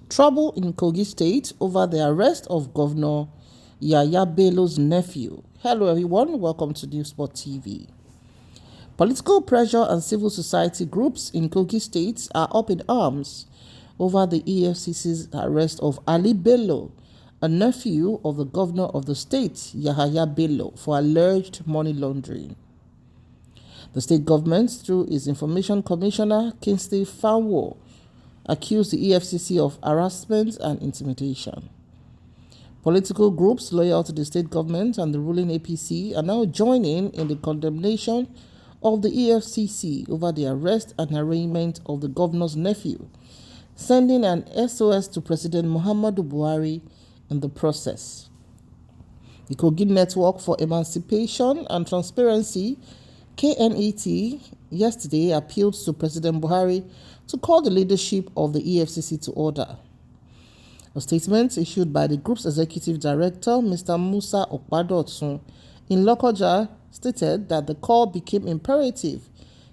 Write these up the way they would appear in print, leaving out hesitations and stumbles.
Trouble in Kogi State over the arrest of Governor Yahaya Bello's nephew. Hello everyone, welcome to newsspottv. Political pressure and civil society groups in Kogi State are up in arms over the EFCC's arrest of Ali Bello, a nephew of the governor of the state, Yahaya Bello, for alleged money laundering. The state government, through its information commissioner, Kingsley Fanwo, accused the EFCC of harassment and intimidation. Political groups loyal to the state government and the ruling APC are now joining in the condemnation of the EFCC over the arrest and arraignment of the governor's nephew, sending an SOS to President Muhammadu Buhari in the process. The Kogi Network for Emancipation and Transparency, KNET, yesterday appealed to President Buhari to call the leadership of the EFCC to order. A statement issued by the group's executive director, Mr. Musa Okpadotsun, in Lokoja stated that the call became imperative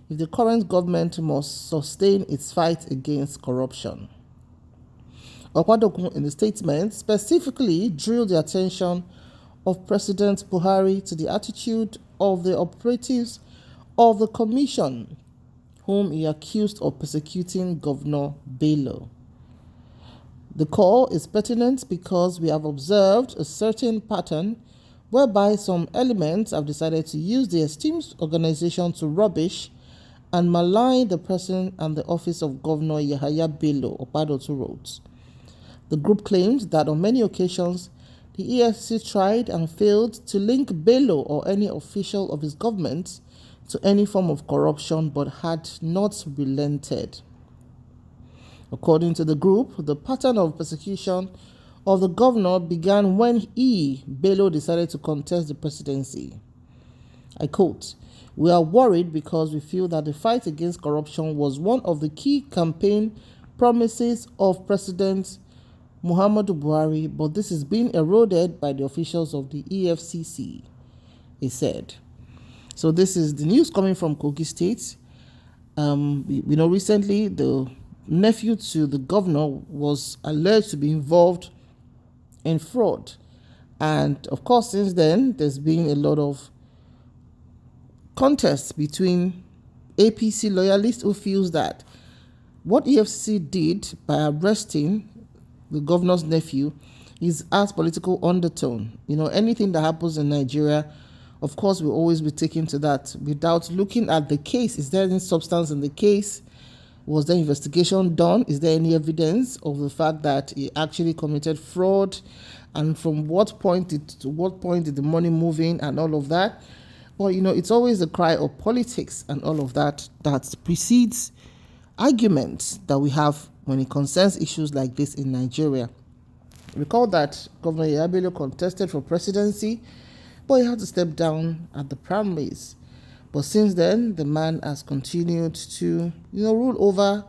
if the current government must sustain its fight against corruption. Okpadotsun, in the statement, specifically drew the attention of President Buhari to the attitude of the operatives of the commission, whom he accused of persecuting Governor Bello. The call is pertinent because we have observed a certain pattern whereby some elements have decided to use the esteemed organization to rubbish and malign the person and the office of Governor Yahaya Bello, Okpadotsun wrote. The group claimed that on many occasions the EFCC tried and failed to link Bello or any official of his government to any form of corruption, but had not relented. According to the group, the pattern of persecution of the governor began when Bello, decided to contest the presidency. I quote, "We are worried because we feel that the fight against corruption was one of the key campaign promises of President Muhammadu Buhari, but this is being eroded by the officials of the EFCC," he said. So this is the news coming from Kogi State. Recently the nephew to the governor was alleged to be involved in fraud. And of course, since then, there's been a lot of contests between APC loyalists who feels that what EFCC did by arresting the governor's nephew is as political undertone. Anything that happens in Nigeria, of course, we'll always be taken to that without looking at the case. Is there any substance in the case? Was there investigation done? Is there any evidence of the fact that he actually committed fraud? And from what point did the money move in and all of that? Well, it's always a cry of politics and all of that precedes arguments that we have when it concerns issues like this in Nigeria. Recall that Governor Yahaya Bello contested for presidency, but he had to step down at the primaries. But since then, the man has continued to, rule over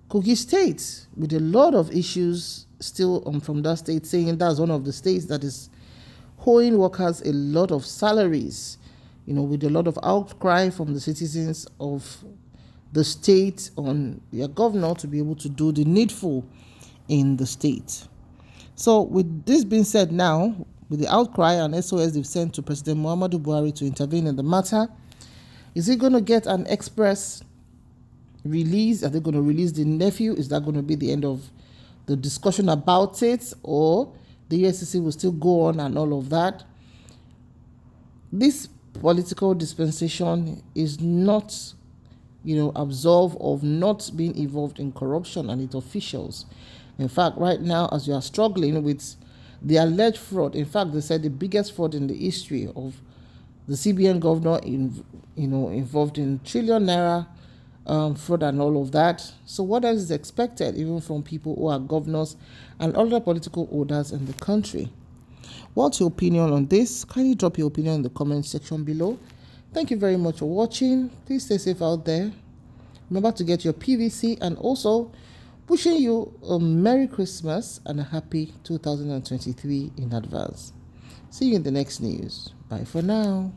Kogi State with a lot of issues still from that state, saying that's one of the states that is owing workers a lot of salaries, with a lot of outcry from the citizens of the state on their governor to be able to do the needful in the state. So with this being said now, with the outcry and SOS they've sent to President Muhammadu Buhari to intervene in the matter, is he going to get an express release? Are they going to release the nephew? Is that going to be the end of the discussion about it? Or the EFCC will still go on and all of that? This political dispensation is not, absolved of not being involved in corruption and its officials. In fact, right now, as you are struggling with the alleged fraud, in fact, they said the biggest fraud in the history of the CBN governor involved in trillion naira fraud and all of that. So what else is expected even from people who are governors and other political orders in the country? What's your opinion on this? Kindly drop your opinion in the comment section below. Thank you very much for watching. Please stay safe out there. Remember to get your PVC, and also wishing you a Merry Christmas and a happy 2023 in advance. See you in the next news. Bye for now.